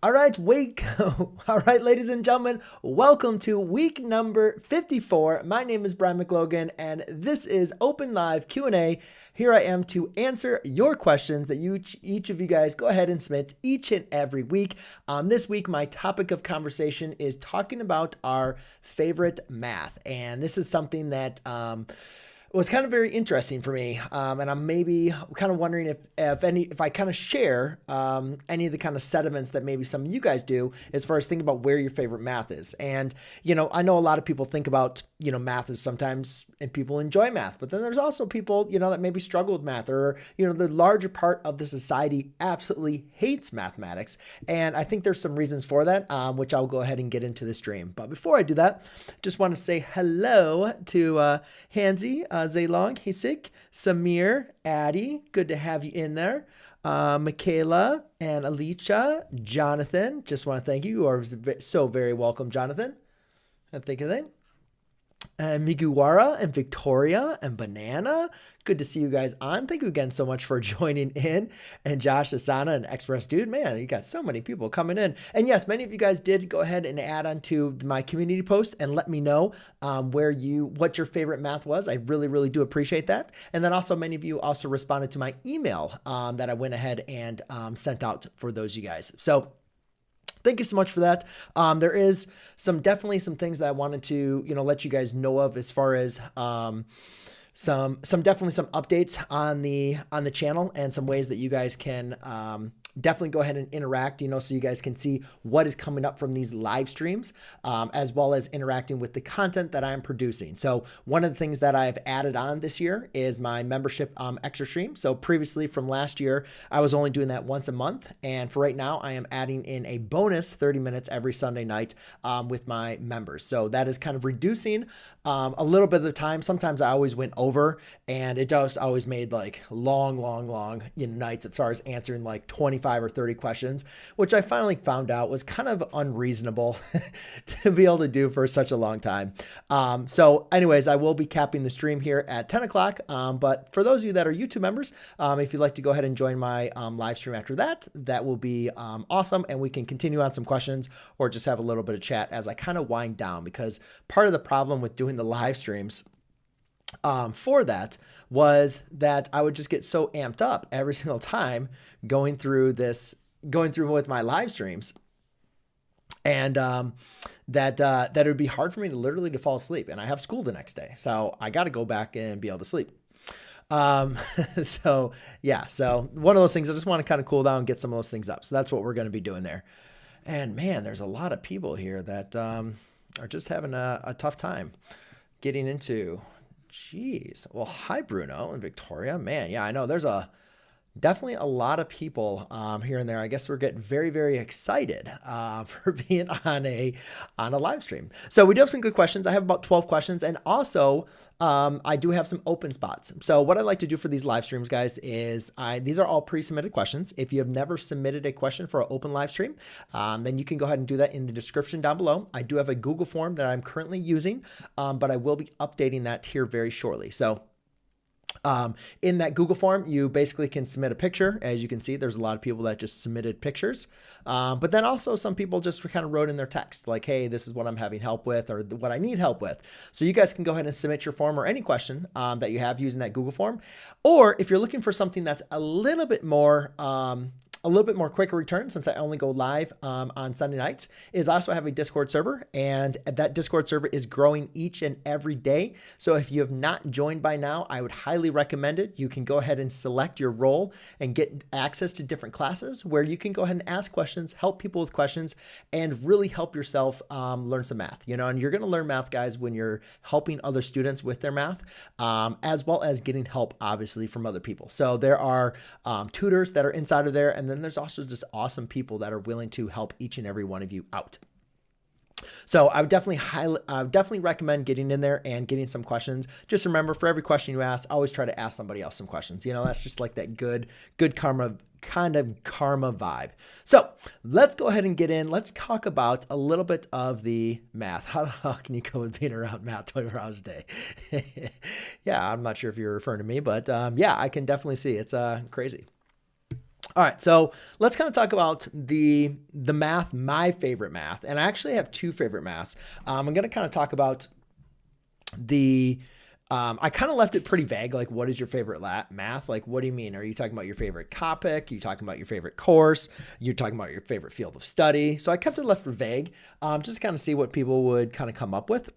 All right, all right, ladies and gentlemen, welcome to week number 54. My name is Brian McLogan, and this is Open Live Q&A. Here I am to answer your questions that each of you guys go ahead and submit each and every week. This week, my topic of conversation is talking about our favorite math, and this is something that was kind of very interesting for me, and I'm maybe kind of wondering if I kind of share any of the kind of sentiments that maybe some of you guys do as far as thinking about where your favorite math is. And I know a lot of people think about math is sometimes, and people enjoy math, but then there's also people that maybe struggle with math, or the larger part of the society absolutely hates mathematics. And I think there's some reasons for that, which I'll go ahead and get into the stream. But before I do that, just want to say hello to Hansi, Zaylong, Hisik, Samir, Addie, good to have you in there. Michaela and Alicia, Jonathan, just want to thank you. You are so very welcome, Jonathan. And think of that. And Miguara and Victoria and Banana. Good to see you guys on. Thank you again so much for joining in. And Josh, Asana, and Express Dude. Man, you got so many people coming in. And yes, many of you guys did go ahead and add on to my community post and let me know what your favorite math was. I really, really do appreciate that. And then also many of you also responded to my email that I went ahead and sent out for those you guys. So thank you so much for that. There is definitely some things that I wanted to, let you guys know of as far as some updates on the channel and some ways that you guys can definitely go ahead and interact, so you guys can see what is coming up from these live streams, as well as interacting with the content that I'm producing. So one of the things that I've added on this year is my membership extra stream. So previously from last year, I was only doing that once a month. And for right now, I am adding in a bonus 30 minutes every Sunday night with my members. So that is kind of reducing a little bit of the time. Sometimes I always went over, and it just always made like long nights as far as answering like 25 or 30 questions, which I finally found out was kind of unreasonable to be able to do for such a long time. So anyways, I will be capping the stream here at 10 o'clock. But for those of you that are YouTube members, if you'd like to go ahead and join my live stream after that, that will be awesome. And we can continue on some questions or just have a little bit of chat as I kind of wind down, because part of the problem with doing the live streams for that was that I would just get so amped up every single time going through with my live streams, and that it would be hard for me to fall asleep, and I have school the next day, so I got to go back and be able to sleep. So one of those things, I just want to kind of cool down and get some of those things up. So that's what we're going to be doing there. And man, there's a lot of people here that are just having a tough time getting into. Jeez. Well, hi, Bruno and Victoria. Man, yeah, I know there's definitely a lot of people here and there. I guess we're getting very, very excited for being on a live stream. So we do have some good questions. I have about 12 questions, and also I do have some open spots. So what I like to do for these live streams, guys, is these are all pre-submitted questions. If you have never submitted a question for an open live stream, then you can go ahead and do that in the description down below. I do have a Google form that I'm currently using, but I will be updating that here very shortly. So in that Google form, you basically can submit a picture. As you can see, there's a lot of people that just submitted pictures. But then also some people just kind of wrote in their text like, hey, this is what I'm having help with, or what I need help with. So you guys can go ahead and submit your form or any question that you have using that Google form. Or if you're looking for something that's a little bit more quicker return, since I only go live on Sunday nights, is I also have a Discord server, and that Discord server is growing each and every day. So if you have not joined by now, I would highly recommend it. You can go ahead and select your role and get access to different classes where you can go ahead and ask questions, help people with questions, and really help yourself learn some math. And you're going to learn math, guys, when you're helping other students with their math, as well as getting help, obviously, from other people. So there are tutors that are inside of there, and then there's also just awesome people that are willing to help each and every one of you out. So I would definitely recommend getting in there and getting some questions. Just remember, for every question you ask, always try to ask somebody else some questions. That's just like that good karma, kind of karma vibe. So let's go ahead and get in. Let's talk about a little bit of the math. How can you go with being around math 24 hours a day? Yeah, I'm not sure if you're referring to me, but yeah, I can definitely see it's crazy. All right, so let's kind of talk about the math, my favorite math, and I actually have two favorite maths. I'm going to kind of talk about the. I kind of left it pretty vague. Like, what is your favorite math? Like, what do you mean? Are you talking about your favorite topic? Are you talking about your favorite course? You're talking about your favorite field of study? So I kept it left vague, just to kind of see what people would kind of come up with.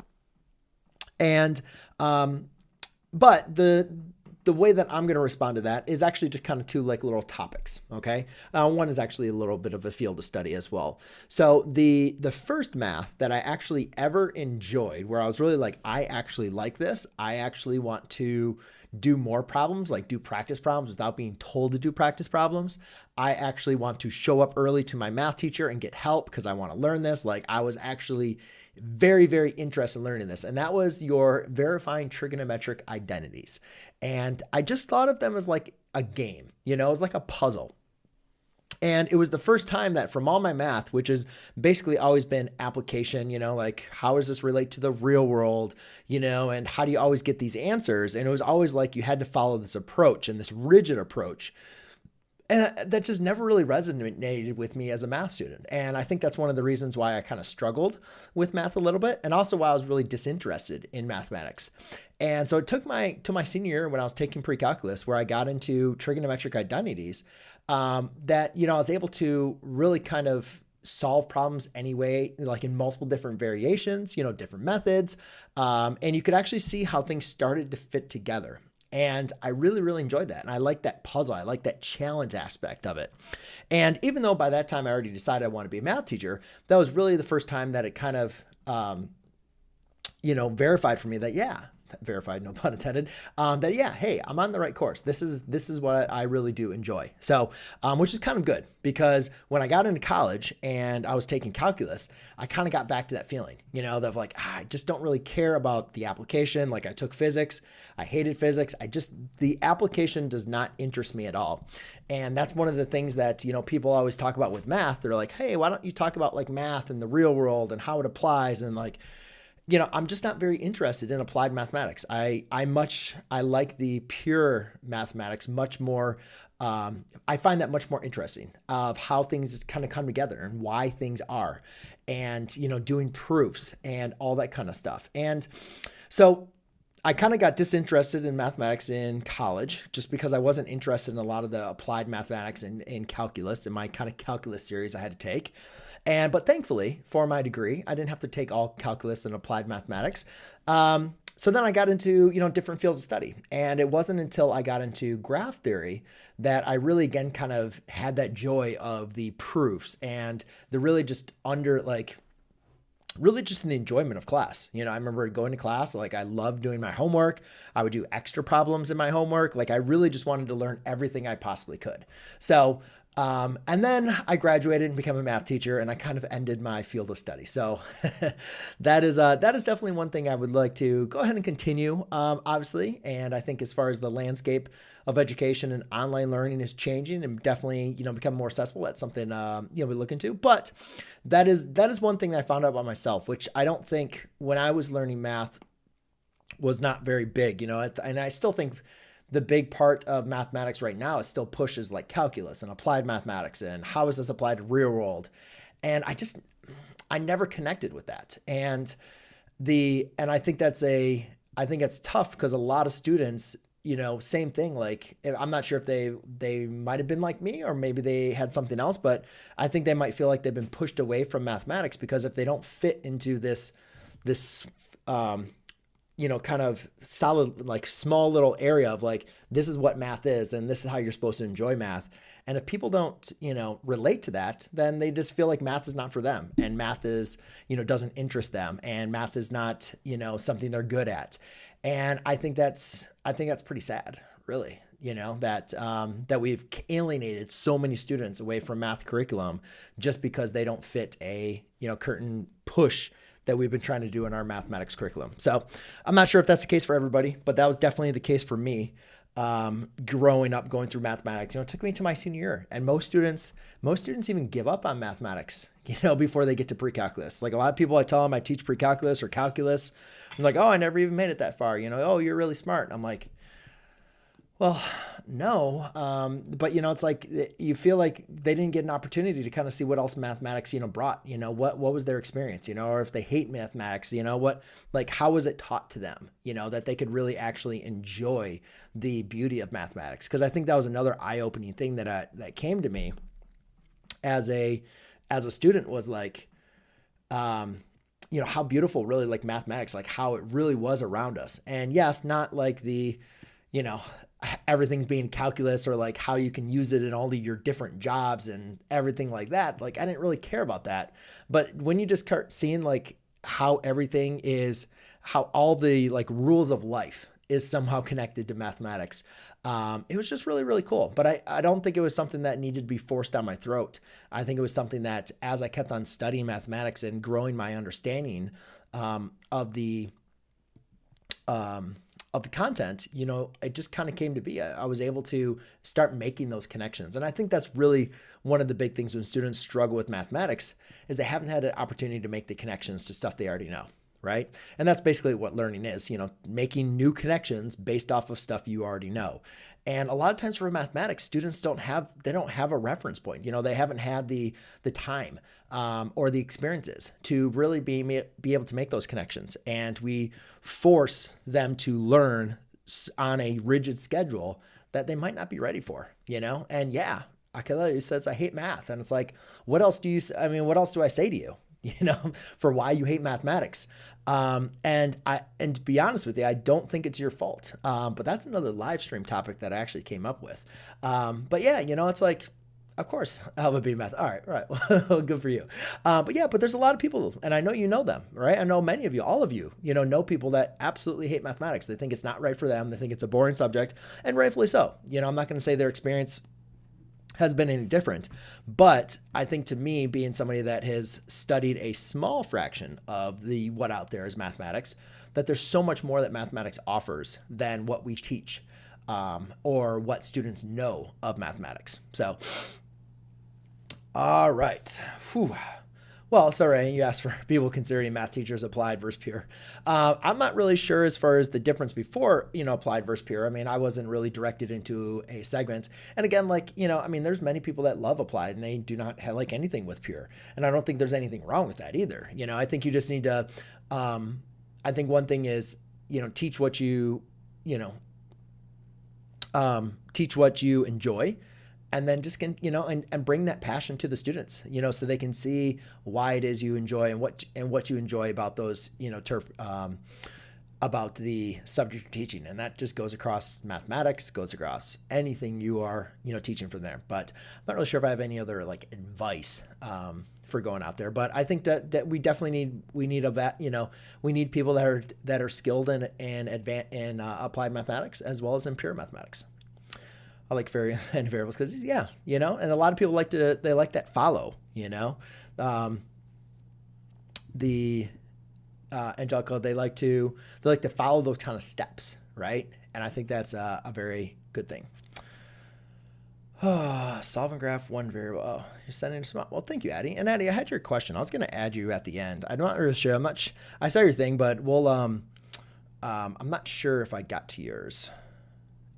And, but the way that I'm going to respond to that is actually just kind of two like little topics. Okay. One is actually a little bit of a field of study as well. So the first math that I actually ever enjoyed, where I was really like, I actually like this. I actually want to do more problems, like do practice problems without being told to do practice problems. I actually want to show up early to my math teacher and get help because I want to learn this. Like I was actually very, very interested in learning this. And that was your verifying trigonometric identities. And I just thought of them as like a game, it was like a puzzle. And it was the first time that from all my math, which has basically always been application, like how does this relate to the real world, and how do you always get these answers? And it was always like you had to follow this approach and this rigid approach. And that just never really resonated with me as a math student. And I think that's one of the reasons why I kind of struggled with math a little bit, and also why I was really disinterested in mathematics. And so it took to my senior year when I was taking pre-calculus, where I got into trigonometric identities, that, I was able to really kind of solve problems anyway, like in multiple different variations, different methods. And you could actually see how things started to fit together. And I really, really enjoyed that. And I like that puzzle. I like that challenge aspect of it. And even though by that time I already decided I want to be a math teacher, that was really the first time that it kind of, verified for me that, verified, no pun intended, that, hey, I'm on the right course. This is what I really do enjoy. So, which is kind of good because when I got into college and I was taking calculus, I kind of got back to that feeling, that like, I just don't really care about the application. Like I took physics, I hated physics. The application does not interest me at all. And that's one of the things that, people always talk about with math. They're like, hey, why don't you talk about like math in the real world and how it applies? And like, I'm just not very interested in applied mathematics. I like the pure mathematics much more. I find that much more interesting of how things kind of come together and why things are, and, doing proofs and all that kind of stuff. And so I kind of got disinterested in mathematics in college just because I wasn't interested in a lot of the applied mathematics in calculus, in my kind of calculus series I had to take. But thankfully, for my degree, I didn't have to take all calculus and applied mathematics. So then I got into, different fields of study. And it wasn't until I got into graph theory that I really, again, kind of had that joy of the proofs and the really just really just in the enjoyment of class. I remember going to class, like I loved doing my homework. I would do extra problems in my homework. Like I really just wanted to learn everything I possibly could. So, and then I graduated and became a math teacher, and I kind of ended my field of study. So that is definitely one thing I would like to go ahead and continue, obviously. And I think as far as the landscape of education and online learning is changing and definitely, become more accessible, that's something, we look into. But that is one thing that I found out about myself, which I don't think when I was learning math was not very big, and I still think the big part of mathematics right now is still pushes like calculus and applied mathematics and how is this applied to real world. And I never connected with that. And I think it's tough because a lot of students, same thing. Like, I'm not sure if they might've been like me, or maybe they had something else, but I think they might feel like they've been pushed away from mathematics because if they don't fit into this, kind of solid, like small little area of like, this is what math is, and this is how you're supposed to enjoy math. And if people don't, relate to that, then they just feel like math is not for them, and math is, doesn't interest them, and math is not, something they're good at. And I think that's pretty sad, really, that we've alienated so many students away from math curriculum just because they don't fit a, certain push that we've been trying to do in our mathematics curriculum. So I'm not sure if that's the case for everybody, but that was definitely the case for me. Growing up, going through mathematics, it took me to my senior year, and most students even give up on mathematics, before they get to pre-calculus. Like a lot of people, I tell them I teach pre-calculus or calculus. I'm like, oh, I never even made it that far. Oh, you're really smart. I'm like, Well, no, but it's like you feel like they didn't get an opportunity to kind of see what else mathematics, brought. What was their experience, or if they hate mathematics, what like how was it taught to them, that they could really actually enjoy the beauty of mathematics. Because I think that was another eye-opening thing that came to me as a student was like, how beautiful really like mathematics, like how it really was around us. And yes, not like the, you know, everything's being calculus or like how you can use it in all of your different jobs and everything like that. Like I didn't really care about that. But when you just start seeing like how everything is, how all the like rules of life is somehow connected to mathematics, it was just really, really cool. But I don't think it was something that needed to be forced down my throat. I think it was something that as I kept on studying mathematics and growing my understanding of the content, it just kind of came to be. I was able to start making those connections. And I think that's really one of the big things when students struggle with mathematics is they haven't had an opportunity to make the connections to stuff they already know. Right. And that's basically what learning is, making new connections based off of stuff you already know. And a lot of times for mathematics, students don't have a reference point. They haven't had the time or the experiences to really be able to make those connections. And we force them to learn on a rigid schedule that they might not be ready for, And yeah, Akela says, I hate math. And it's like, what else do I say to you? For why you hate mathematics. And to be honest with you, I don't think it's your fault. But that's another live stream topic that I actually came up with. But yeah, it's like, of course, I would be math. All right. Well, good for you. But there's a lot of people, and I know you know them, right? I know many of you, all of you, know people that absolutely hate mathematics. They think it's not right for them. They think it's a boring subject, and rightfully so. I'm not going to say their experience has been any different. But I think to me, being somebody that has studied a small fraction of what out there is mathematics, that there's so much more that mathematics offers than what we teach or what students know of mathematics. So, all right. Whew. Well, sorry, you asked for people considering math teachers applied versus pure. I'm not really sure as far as the difference before, applied versus pure. I mean, I wasn't really directed into a segment. And again, like, there's many people that love applied and they do not have like anything with pure. And I don't think there's anything wrong with that either. I think you just need to, I think one thing is, teach what you enjoy. And then just and bring that passion to the students, so they can see why it is you enjoy and what you enjoy about those, about the subject you're teaching. And that just goes across mathematics, goes across anything you are, teaching from there. But I'm not really sure if I have any other like advice for going out there. But I think that we definitely need people that are skilled in applied mathematics as well as in pure mathematics. I like variables because and a lot of people like that follow, the Angelica, they like to follow those kind of steps, right? And I think that's a very good thing. Solve and graph one variable. Oh, you're sending some. Well, thank you, Addie. And Addie, I had your question. I was going to add you at the end. I'm not really sure. I saw your thing, but we'll I'm not sure if I got to yours.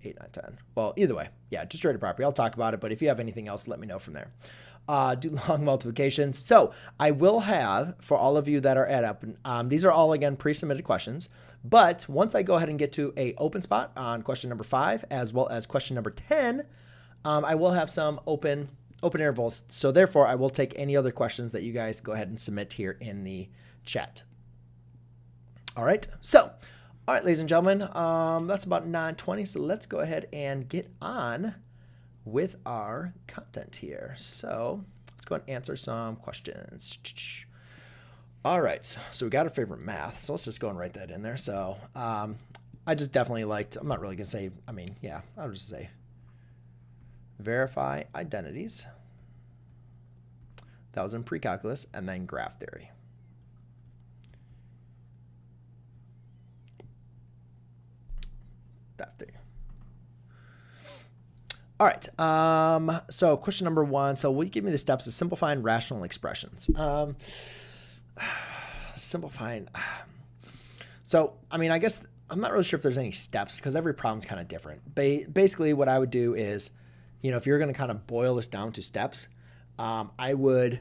8, 9, 10. Well, either way, yeah, distributive property. I'll talk about it, but if you have anything else, let me know from there. Do long multiplications. So I will have, for all of you that are up, these are all, again, pre-submitted questions. But once I go ahead and get to a open spot on question number 5, as well as question number 10, I will have some open intervals. So therefore, I will take any other questions that you guys go ahead and submit here in the chat. All right. So, all right, ladies and gentlemen, that's about 9:20. So let's go ahead and get on with our content here. So let's go and answer some questions. All right, so we got our favorite math. So let's just go and write that in there. So I just definitely liked, I'm not really going to say, I'll just say verify identities. That was in pre-calculus, and then graph theory. That theory. All right. So question number 1. So will you give me the steps of simplifying rational expressions? Simplifying. So, I guess I'm not really sure if there's any steps because every problem's kind of different. Basically, what I would do is, if you're going to kind of boil this down to steps, I would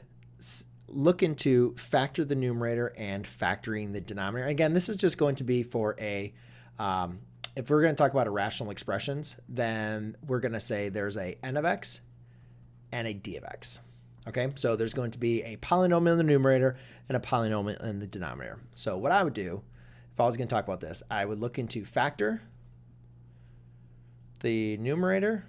look into factor the numerator and factoring the denominator. Again, this is just going to be for a, if we're going to talk about irrational expressions, then we're going to say there's a n of x and a d of x. Okay, so there's going to be a polynomial in the numerator and a polynomial in the denominator. So what I would do, if I was going to talk about this, I would look into factor the numerator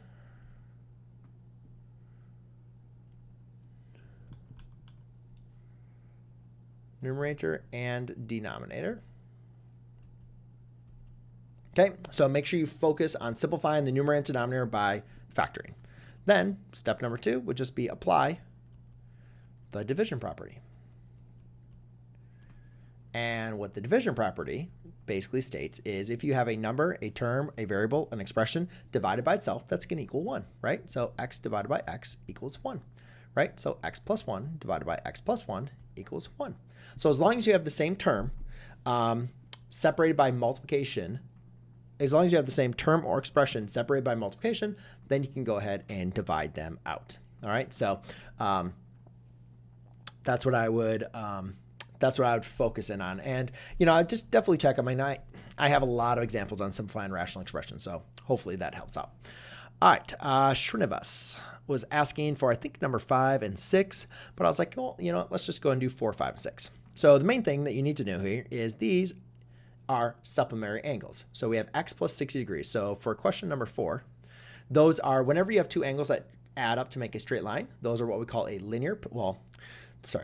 and denominator. Okay, so make sure you focus on simplifying the numerator and denominator by factoring. Then step number 2 would just be apply the division property. And what the division property basically states is if you have a number, a term, a variable, an expression divided by itself, that's going to equal 1, right? So x divided by x equals 1, right? So x plus 1 divided by x plus 1 equals 1. So as long as you have the same term separated by multiplication, as long as you have the same term or expression separated by multiplication, then you can go ahead and divide them out. All right, so that's what I would focus in on. And I just definitely check. I mean, I have a lot of examples on simplifying rational expressions, so hopefully that helps out. All right, Srinivas was asking for, I think, number 5 and 6, but I was like, well, let's just go and do 4, 5, and 6. So the main thing that you need to know here is these are supplementary angles. So we have x plus 60 degrees. So for question number 4, those are, whenever you have two angles that add up to make a straight line, those are what we call a linear,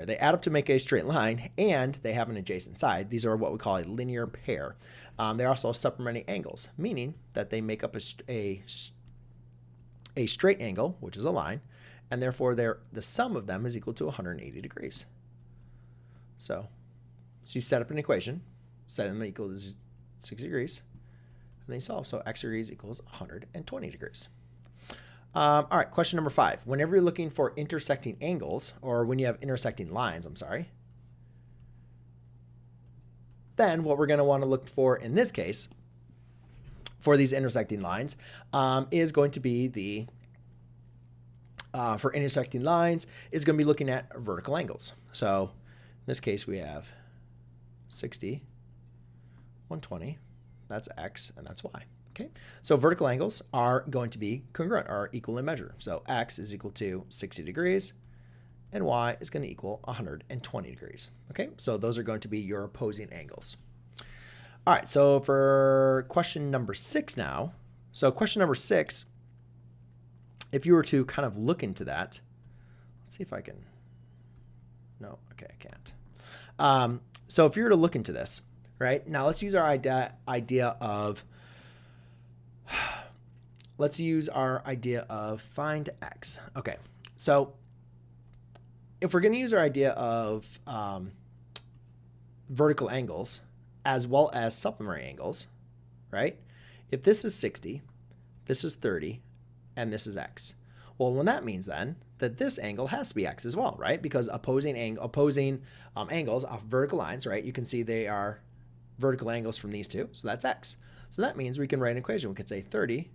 they add up to make a straight line, and they have an adjacent side. These are what we call a linear pair. They're also supplementary angles, meaning that they make up a straight angle, which is a line, and therefore the sum of them is equal to 180 degrees. So you set up an equation, set them equal to 60 degrees, and then you solve. So x degrees equals 120 degrees. All right, question number 5. Whenever you're looking for intersecting angles, or when you have intersecting lines, then what we're going to want to look for in this case, for these intersecting lines, is going to be for intersecting lines, is going to be looking at vertical angles. So in this case, we have 60, 120, that's x, and that's y. Okay, so vertical angles are going to be congruent, or equal in measure. So x is equal to 60 degrees, and y is going to equal 120 degrees. Okay, so those are going to be your opposing angles. All right, so for question number 6 now. So question number 6, if you were to kind of look into that, let's see if I can, no, okay, I can't. So if you were to look into this, right, now let's use our idea of find x. Okay, so if we're going to use our idea of vertical angles as well as supplementary angles, right? If this is 60, this is 30, and this is x. Well, when that means then that this angle has to be x as well, right? Because opposing angles off vertical lines, right? You can see they are vertical angles from these two, so that's x. So that means we can write an equation. We could say 30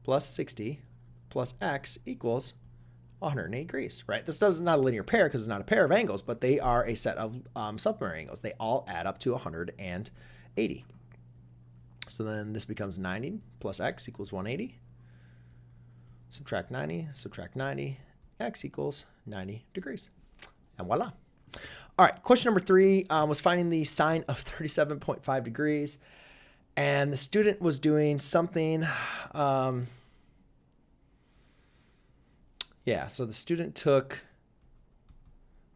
plus 60 plus x equals 180 degrees, right? This is not a linear pair because it's not a pair of angles, but they are a set of supplementary angles. They all add up to 180. So then this becomes 90 plus x equals 180. Subtract 90, x equals 90 degrees. And voila. All right, question number 3 was finding the sine of 37.5 degrees. And the student was doing something, so the student took,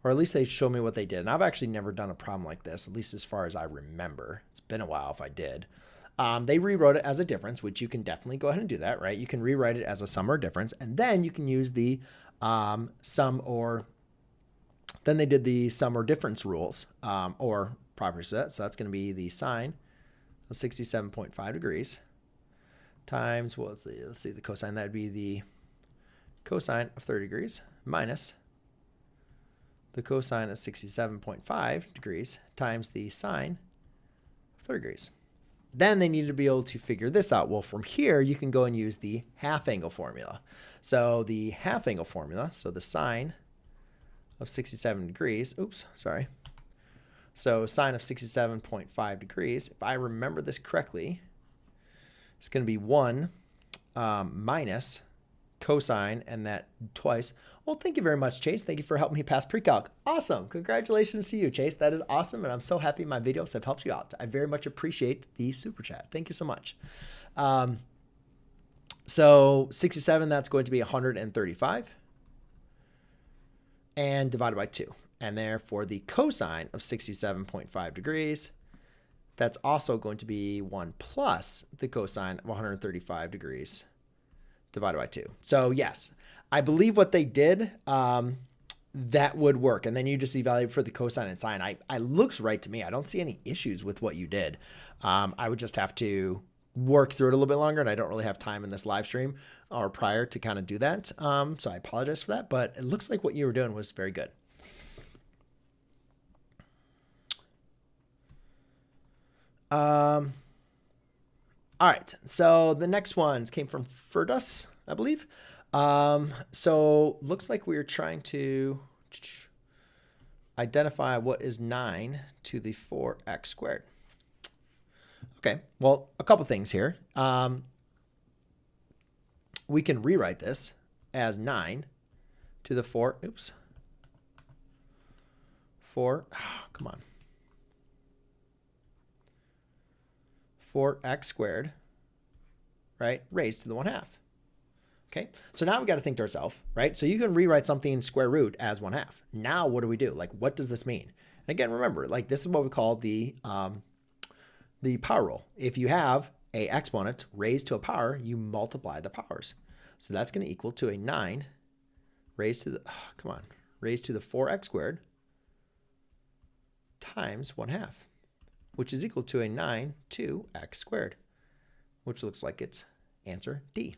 or at least they showed me what they did. And I've actually never done a problem like this, at least as far as I remember. It's been a while if I did. They rewrote it as a difference, which you can definitely go ahead and do that, right? You can rewrite it as a sum or difference, and then you can use the then they did the sum or difference rules, or properties of that. So that's going to be the sine of 67.5 degrees times, well, let's see the cosine. That would be the cosine of 30 degrees minus the cosine of 67.5 degrees times the sine of 30 degrees. then they need to be able to figure this out. Well, from here, you can go and use the half angle formula. So the half angle formula, so the sine of 67 degrees, oops, sorry. So sine of 67.5 degrees, if I remember this correctly, it's going to be 1 minus cosine, and that twice. Well, thank you very much, Chase. Thank you for helping me pass pre-calc. Awesome. Congratulations to you, Chase. That is awesome, and I'm so happy my videos have helped you out. I very much appreciate the super chat. Thank you so much. So 67, that's going to be 135, and divided by 2. And therefore, the cosine of 67.5 degrees, that's also going to be 1 plus the cosine of 135 degrees divided by 2. So yes, I believe what they did, that would work. And then you just evaluate for the cosine and sine. I looks right to me. I don't see any issues with what you did. I would just have to work through it a little bit longer, and I don't really have time in this live stream or prior to kind of do that. So I apologize for that, but it looks like what you were doing was very good. All right, so the next ones came from Ferdus, I believe. So looks like we are trying to identify what is 9 to the 4x squared. Okay, well, a couple things here. We can rewrite this as 9 to the 4, oops, 4, come on. 4x squared, right, raised to the 1/2. Okay, so now we got to think to ourselves, right? So you can rewrite something square root as 1/2. Now what do we do? Like, what does this mean? And again, remember, like, this is what we call the power rule. If you have a exponent raised to a power, you multiply the powers. So that's going to equal to a 9 raised to the, raised to the 4x squared times 1/2. Which is equal to a 9 to x squared, which looks like it's answer D.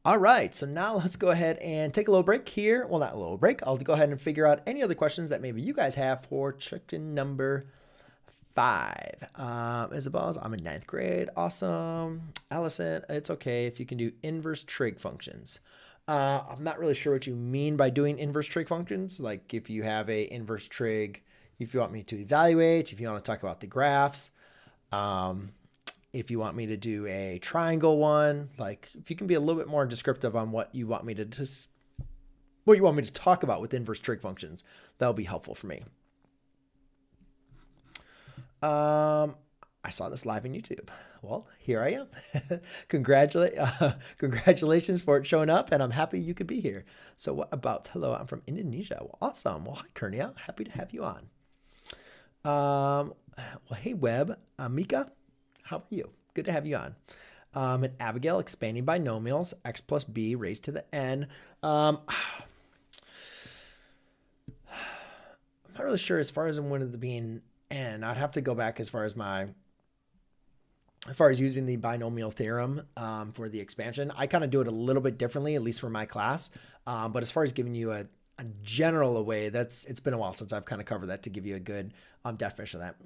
All right, so now let's go ahead and take a little break here. Well, not a little break. I'll go ahead and figure out any other questions that maybe you guys have for chicken number 5. Isabel's, I'm in 9th grade. Awesome. Allison, it's okay if you can do inverse trig functions. I'm not really sure what you mean by doing inverse trig functions. Like if you have a inverse trig, if you want me to evaluate, if you want to talk about the graphs, if you want me to do a triangle one, like if you can be a little bit more descriptive on what you want me to talk about with inverse trig functions, that'll be helpful for me. I saw this live on YouTube. Well, here I am. Congratulations for it showing up, and I'm happy you could be here. So what about, hello, I'm from Indonesia. Well, awesome. Well, hi, Kurnia. Happy to have you on. Well, hey, Webb. Mika, how are you? Good to have you on. And Abigail, expanding binomials, x plus b raised to the n. I'm not really sure as far as I'm going to being n. I'd have to go back as far as using the binomial theorem for the expansion. I kind of do it a little bit differently, at least for my class. But as far as giving you a general way, it's been a while since I've kind of covered that to give you a good definition of that.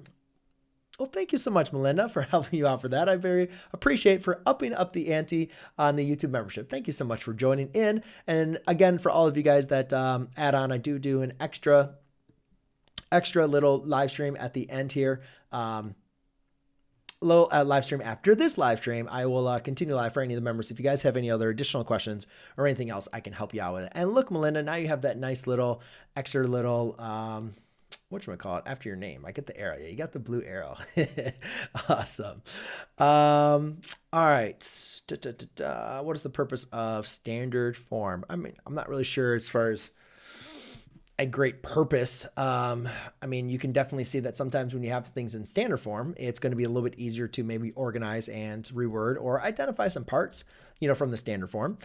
Well, thank you so much, Melinda, for helping you out for that. I very appreciate for upping up the ante on the YouTube membership. Thank you so much for joining in. And again, for all of you guys that add on, I do an extra little live stream at the end here. Little live stream after this live stream. I will continue live for any of the members. If you guys have any other additional questions or anything else, I can help you out with it. And look, Melinda, now you have that nice little extra little whatchamacallit, after your name. I get the arrow. Yeah, you got the blue arrow. Awesome. All right. What is the purpose of standard form? I mean, I'm not really sure as far as a great purpose. I mean, you can definitely see that sometimes when you have things in standard form, it's going to be a little bit easier to maybe organize and reword or identify some parts, from the standard form.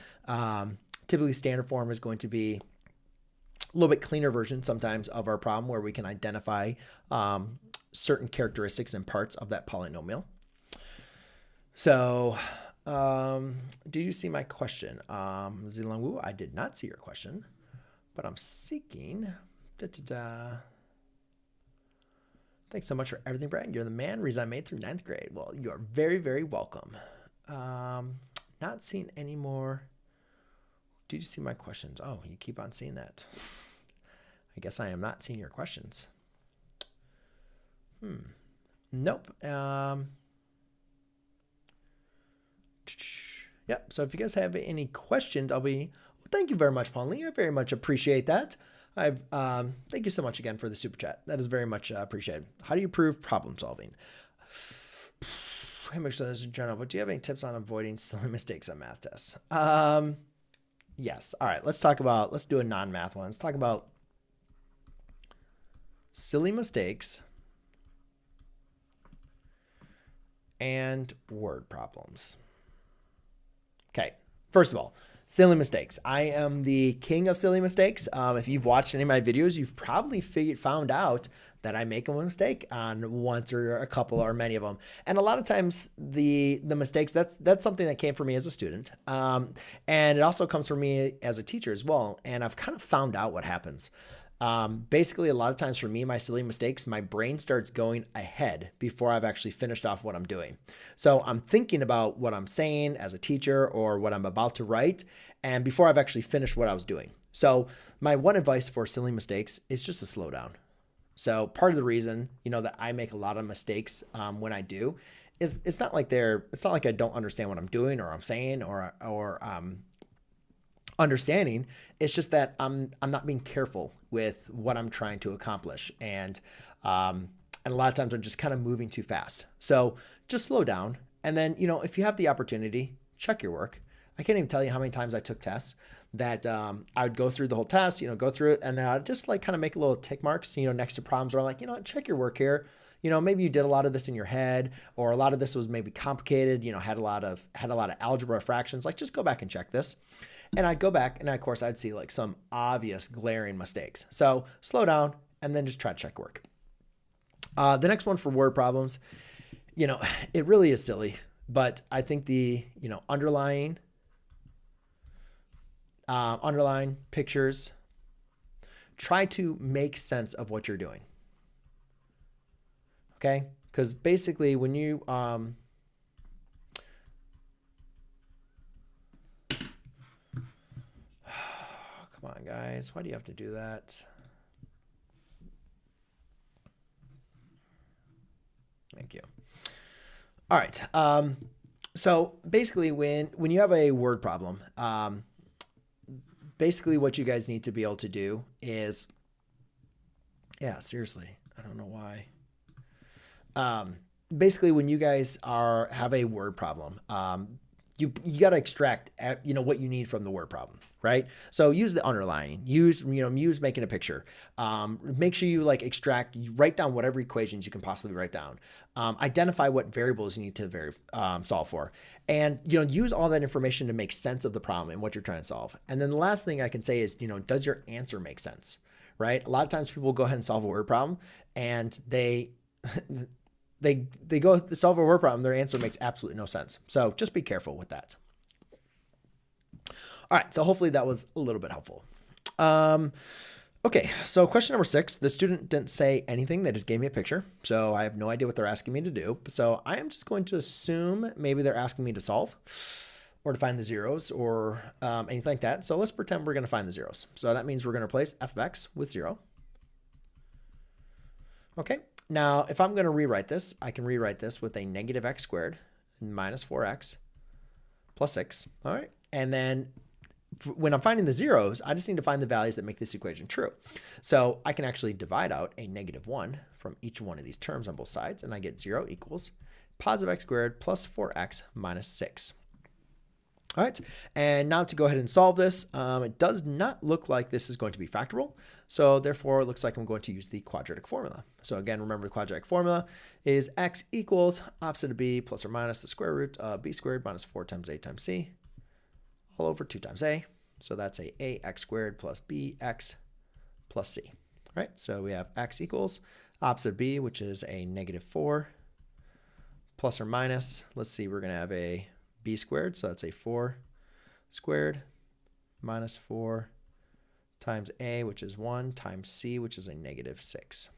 Typically, standard form is going to be a little bit cleaner version sometimes of our problem where we can identify certain characteristics and parts of that polynomial. So, do you see my question? Zilangwu, I did not see your question. But I'm seeking Thanks so much for everything, Brad. You're the man. Reason I made through ninth grade. Well, you are very, very welcome. Not seeing any more. Did you see my questions? Oh, you keep on seeing that. I guess I am not seeing your questions. Nope. Yep. So if you guys have any questions, thank you very much, Paul. I very much appreciate that. Thank you so much again for the super chat. That is very much appreciated. How do you prove problem solving? Hey, much so this is general, but do you have any tips on avoiding silly mistakes on math tests? Yes. All right. Let's do a non-math one. Let's talk about silly mistakes and word problems. Okay. First of all, silly mistakes. I am the king of silly mistakes. If you've watched any of my videos, you've probably found out that I make a mistake on once or a couple or many of them. And a lot of times the mistakes, that's something that came from me as a student. And it also comes from me as a teacher as well. And I've kind of found out what happens. Basically, a lot of times for me, my silly mistakes, my brain starts going ahead before I've actually finished off what I'm doing. So I'm thinking about what I'm saying as a teacher or what I'm about to write, and before I've actually finished what I was doing. So my one advice for silly mistakes is just to slow down. So part of the reason, that I make a lot of mistakes when I do is it's not like I don't understand what I'm doing or I'm saying or understanding. It's just that I'm not being careful with what I'm trying to accomplish. And a lot of times I'm just kind of moving too fast. So just slow down. And then, if you have the opportunity, check your work. I can't even tell you how many times I took tests that I would go through the whole test, go through it. And then I'd just kind of make a little tick marks, next to problems where I'm like, check your work here. Maybe you did a lot of this in your head, or a lot of this was maybe complicated, had a lot of algebra fractions, just go back and check this. And I'd go back and of course I'd see some obvious glaring mistakes. So slow down and then just try to check work. The next one for word problems, it really is silly, but I think the, underlying pictures, try to make sense of what you're doing. Okay. Because basically when you, come on, guys. Why do you have to do that? Thank you. All right. So basically, when you have a word problem, basically what you guys need to be able to do is, seriously, I don't know why. Basically, when you guys have a word problem, you got to extract, what you need from the word problem, right? So use the underlining, use making a picture, make sure you you write down whatever equations you can possibly write down, identify what variables you need to solve for, and, use all that information to make sense of the problem and what you're trying to solve. And then the last thing I can say is, does your answer make sense, right? A lot of times people will go ahead and solve a word problem and they go to solve a word problem, their answer makes absolutely no sense. So just be careful with that. All right, so hopefully that was a little bit helpful. Okay, so question number 6, the student didn't say anything, they just gave me a picture. So I have no idea what they're asking me to do. So I am just going to assume maybe they're asking me to solve or to find the zeros or anything like that. So let's pretend we're gonna find the zeros. So that means we're gonna replace f of x with 0. Okay. Now, if I'm going to rewrite this, I can rewrite this with a negative x squared minus 4x plus 6. All right. And then when I'm finding the zeros, I just need to find the values that make this equation true. So I can actually divide out a negative 1 from each one of these terms on both sides, and I get 0 equals positive x squared plus 4x minus 6. All right, and now to go ahead and solve this, it does not look like this is going to be factorable. So therefore, it looks like I'm going to use the quadratic formula. So again, remember the quadratic formula is x equals opposite of b plus or minus the square root of b squared minus 4 times a times c all over 2 times a. So that's a ax squared plus bx plus c. All right, so we have x equals opposite of b, which is a negative 4 plus or minus, let's see, we're going to have a b squared, so that's a 4 squared minus 4 times a, which is 1, times c, which is a negative 6.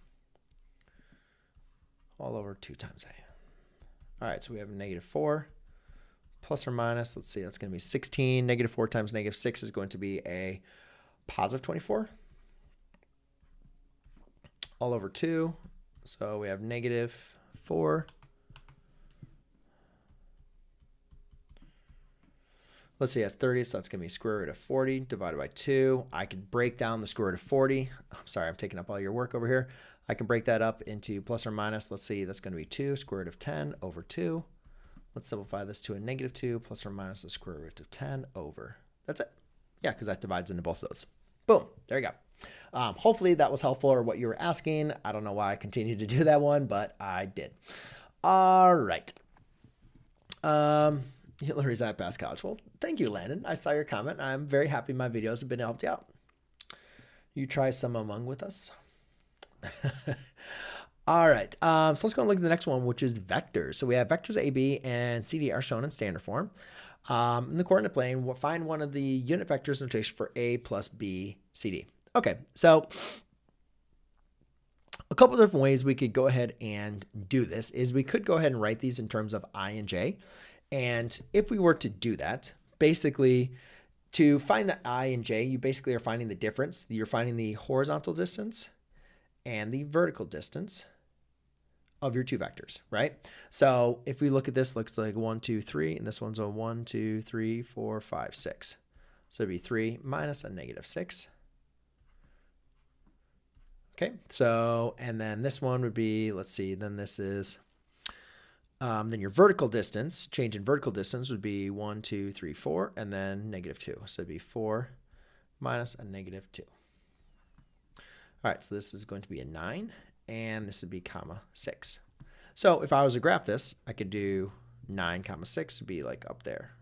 all over 2 times a. All right, so we have negative 4 plus or minus, let's see, that's going to be 16. Negative 4 times negative 6 is going to be a positive 24 all over 2. So we have negative 4. Let's see, that's 30, so that's going to be square root of 40 divided by 2. I could break down the square root of 40. I'm sorry, I'm taking up all your work over here. I can break that up into plus or minus. Let's see, that's going to be 2 square root of 10 over 2. Let's simplify this to a negative 2 plus or minus the square root of 10 over. That's it. Yeah, because that divides into both of those. Boom, there you go. Hopefully that was helpful or what you were asking. I don't know why I continued to do that one, but I did. All right. Hillary's at Bass College. Well, thank you, Landon. I saw your comment. I'm very happy my videos have been helped you out. You try some Among with us. All right. So let's go and look at the next one, which is vectors. So we have vectors AB and CD are shown in standard form. In the coordinate plane, we'll find one of the unit vectors notation for A plus B, CD. Okay, so a couple different ways we could go ahead and do this is we could go ahead and write these in terms of I and J. And if we were to do that, basically to find the I and J, you basically are finding the difference. You're finding the horizontal distance and the vertical distance of your two vectors, right? So if we look at this, looks like 1, 2, 3, and this one's a 1, 2, 3, 4, 5, 6. So it'd be 3 minus a negative 6. Okay, so, and then this one would be, let's see, then this is, then your vertical distance, change in vertical distance would be 1, 2, 3, 4, and then negative 2. So it'd be 4 minus a negative 2. All right, so this is going to be a 9, and this would be comma 6. So if I was to graph this, I could do 9 comma 6 would be like up there.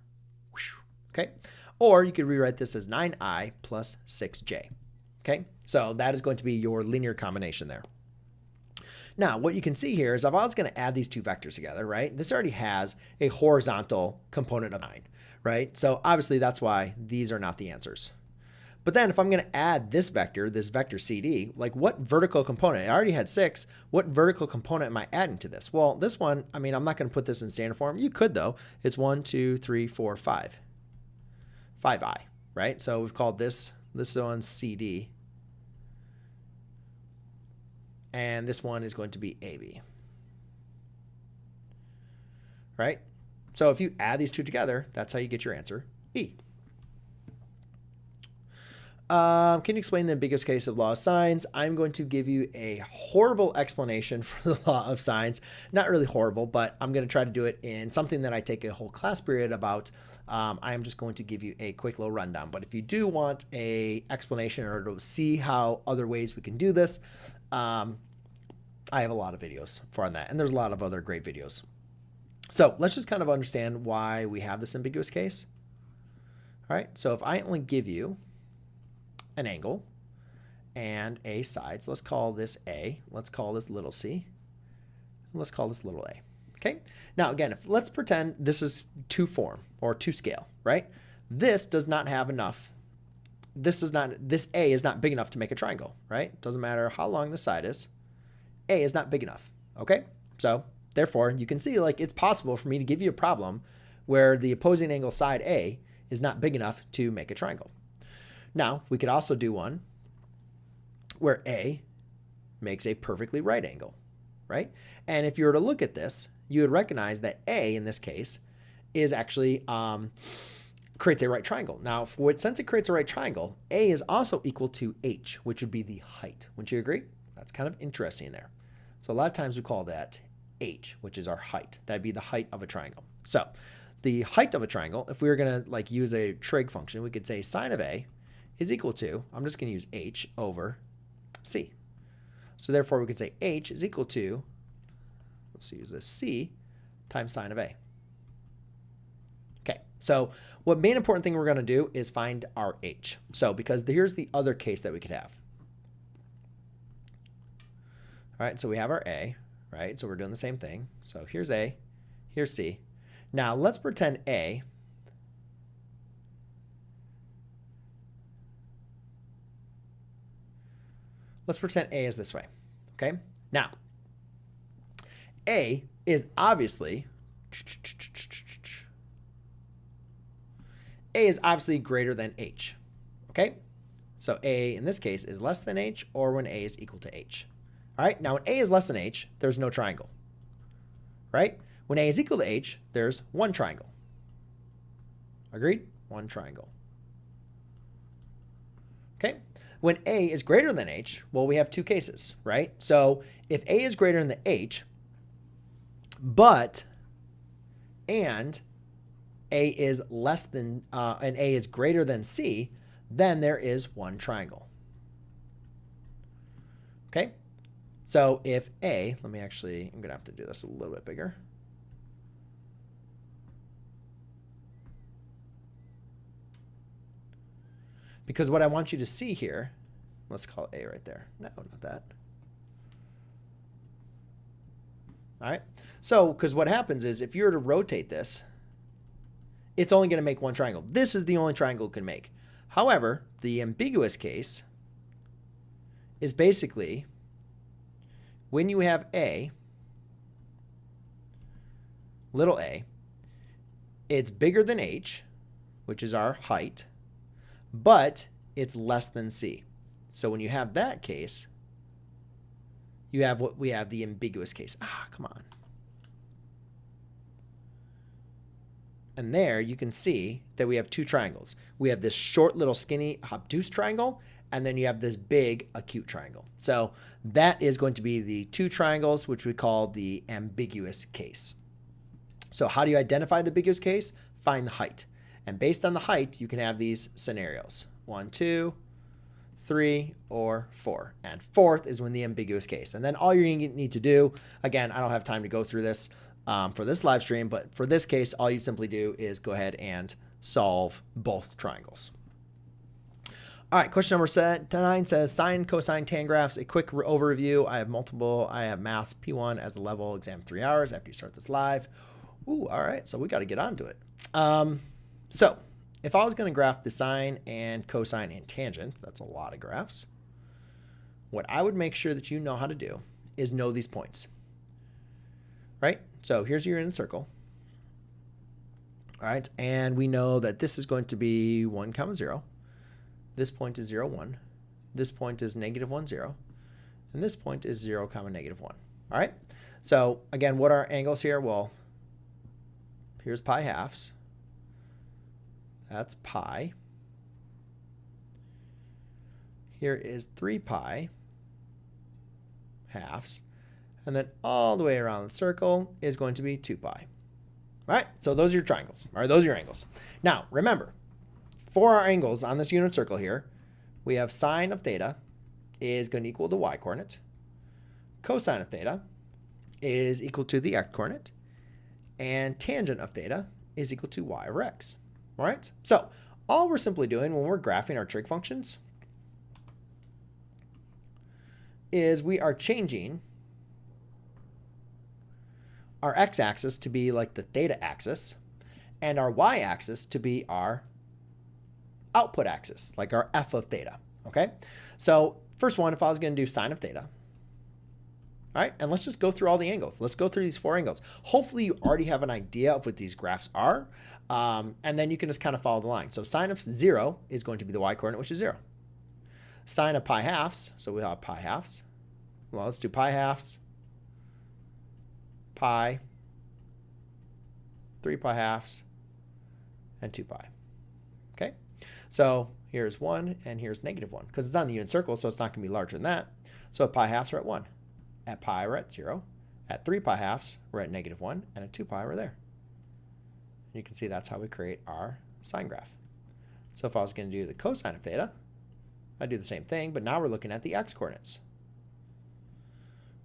Okay, or you could rewrite this as 9i plus 6j. Okay, so that is going to be your linear combination there. Now, what you can see here is if I was going to add these two vectors together, right, this already has a horizontal component of 9, right? So obviously that's why these are not the answers. But then if I'm going to add this vector CD, like what vertical component? I already had 6. What vertical component am I adding to this? Well, this one, I mean, I'm not going to put this in standard form. You could, though. It's 1, 2, 3, 4, 5. 5i, right? So we've called this one CD. And this one is going to be AB. Right? So if you add these two together, that's how you get your answer, E. Can you explain the ambiguous case of law of sines? I'm going to give you a horrible explanation for the law of sines. Not really horrible, but I'm going to try to do it in something that I take a whole class period about. I am just going to give you a quick little rundown. But if you do want an explanation or to see how other ways we can do this, I have a lot of videos for that. And there's a lot of other great videos. So let's just kind of understand why we have this ambiguous case. All right, so if I only give you an angle and a side, so let's call this A, let's call this little c, and let's call this little a. Okay, now again, let's pretend this is two form or two scale, right? This does not have enough, this A is not big enough to make a triangle, right? Doesn't matter how long the side is, A is not big enough, okay? So therefore you can see like it's possible for me to give you a problem where the opposing angle side A is not big enough to make a triangle. Now, we could also do one where A makes a perfectly right angle, right? And if you were to look at this, you would recognize that A, in this case, is actually creates a right triangle. Now, since it creates a right triangle, A is also equal to H, which would be the height. Wouldn't you agree? That's kind of interesting there. So a lot of times we call that H, which is our height. That'd be the height of a triangle. So the height of a triangle, if we were going to like use a trig function, we could say sine of A is equal to, I'm just going to use H over C. So therefore we could say H is equal to, let's use this, C times sine of A. Okay, so what main important thing we're going to do is find our H. So because here's the other case that we could have. All right, so we have our A, right? So we're doing the same thing. So here's A, here's C. Now let's pretend A is this way, okay? Now, A is obviously greater than H, okay? So A in this case is less than H, or when A is equal to H. All right, now when A is less than H, there's no triangle, right? When A is equal to H, there's one triangle. Agreed? One triangle. Okay, when A is greater than H, well, we have two cases, right? So if A is greater than H, and A is less than, and A is greater than C, then there is one triangle. Okay, so if A, I'm gonna have to do this a little bit bigger. Because what I want you to see here, let's call it A right there. No, not that. All right, so because what happens is if you were to rotate this, it's only going to make one triangle. This is the only triangle it can make. However, the ambiguous case is basically when you have A, little a, it's bigger than H, which is our height, but it's less than C. So when you have that case, you have what we have, the ambiguous case. Come on. And there you can see that we have two triangles. We have this short little skinny obtuse triangle, and then you have this big acute triangle. So that is going to be the two triangles, which we call the ambiguous case. So how do you identify the ambiguous case? Find the height. And based on the height, you can have these scenarios. 1, 2, 3, or 4. And fourth is when the ambiguous case. And then all you're going to need to do, again, I don't have time to go through this for this live stream, but for this case, all you simply do is go ahead and solve both triangles. All right, question number 9 says sine, cosine, tan graphs. A quick overview. I have maths P1 as a level exam 3 hours after you start this live. Ooh, all right, so we got to get on to it. So if I was going to graph the sine and cosine and tangent, that's a lot of graphs. What I would make sure that you know how to do is know these points, right? So here's your unit circle. All right, and we know that this is going to be 1, 0. This point is 0, 1. This point is -1, 0. And this point is 0, -1. All right, so again, what are angles here? Well, here's pi halves. That's pi. Here is 3 pi halves. And then all the way around the circle is going to be 2 pi. All right, so those are your triangles, or those are your angles. Now, remember, for our angles on this unit circle here, we have sine of theta is going to equal the y coordinate. Cosine of theta is equal to the x coordinate. And tangent of theta is equal to y over x. All right, so all we're simply doing when we're graphing our trig functions is we are changing our x-axis to be like the theta axis and our y-axis to be our output axis, like our f of theta, okay? So first one, if I was going to do sine of theta, all right, and let's just go through all the angles. Let's go through these 4 angles. Hopefully you already have an idea of what these graphs are, and then you can just kind of follow the line. So sine of 0 is going to be the y-coordinate, which is 0. Sine of pi halves, so we'll have pi halves. Well, let's do pi halves, pi, 3 pi halves, and 2 pi. Okay, so here's 1 and here's -1 because it's on the unit circle, so it's not going to be larger than that. So at pi halves, we're at 1. At pi, we're at 0. At 3 pi halves, we're at -1. And at 2 pi, we're there. And you can see that's how we create our sine graph. So if I was going to do the cosine of theta, I'd do the same thing, but now we're looking at the x coordinates.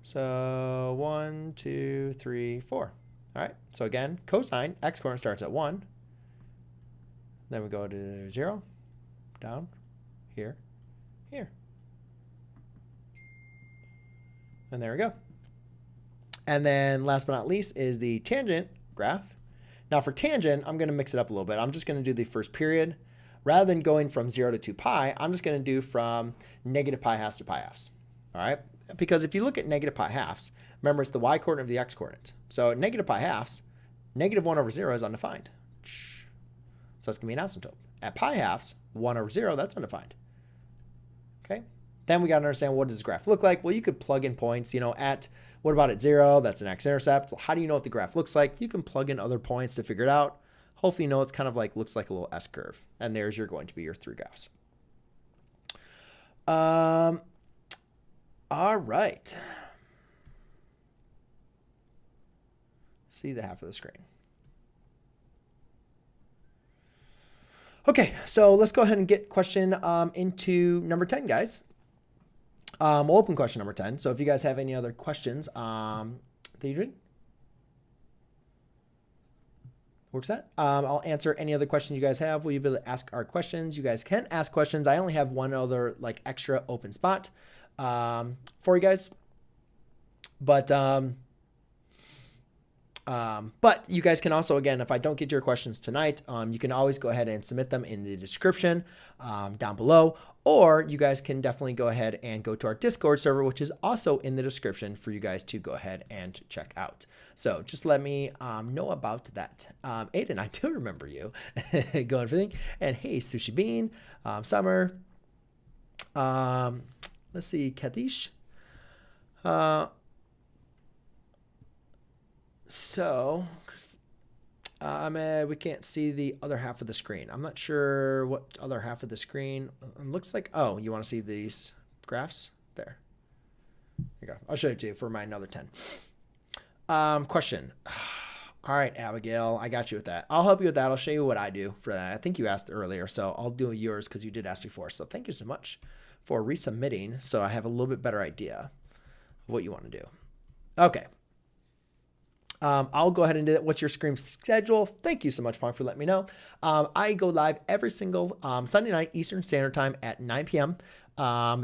So 1, 2, 3, 4. All right, so again, cosine, x coordinate starts at 1. Then we go to 0, down, here, here. And there we go. And then last but not least is the tangent graph. Now for tangent, I'm going to mix it up a little bit. I'm just going to do the first period. Rather than going from 0 to 2 pi, I'm just going to do from -pi halves to pi halves. All right. Because if you look at negative pi halves, remember it's the y coordinate of the x coordinate. So at negative pi halves, negative 1 over 0 is undefined. So it's going to be an asymptote. At pi halves, 1 over 0, that's undefined. Okay. Then we got to understand, what does this graph look like? Well, you could plug in points, what about at 0? That's an x-intercept. How do you know what the graph looks like? You can plug in other points to figure it out. Hopefully you know it's kind of like, looks like a little S-curve. And there's going to be your 3 graphs. All right. See the half of the screen. Okay, so let's go ahead and get question into number 10, guys. We'll open question number 10. So if you guys have any other questions that you're doing, works that. I'll answer any other questions you guys have. Will you be able to ask our questions? You guys can ask questions. I only have one other extra open spot for you guys. But you guys can also, again, if I don't get your questions tonight, you can always go ahead and submit them in the description down below, or you guys can definitely go ahead and go to our Discord server, which is also in the description for you guys to go ahead and check out. So just let me know about that. Aiden, I do remember you going for the thing. And hey, Sushi Bean, Summer, let's see, Katish. So, we can't see the other half of the screen. I'm not sure what other half of the screen. It looks like, oh, you want to see these graphs? There. There you go. I'll show it to you for my another 10. Question. All right, Abigail, I got you with that. I'll help you with that. I'll show you what I do for that. I think you asked earlier, so I'll do yours because you did ask before. So thank you so much for resubmitting, so I have a little bit better idea of what you want to do. Okay. I'll go ahead and do that. What's your stream schedule? Thank you so much, Pong, for letting me know. I go live every single Sunday night Eastern Standard Time at 9 p.m.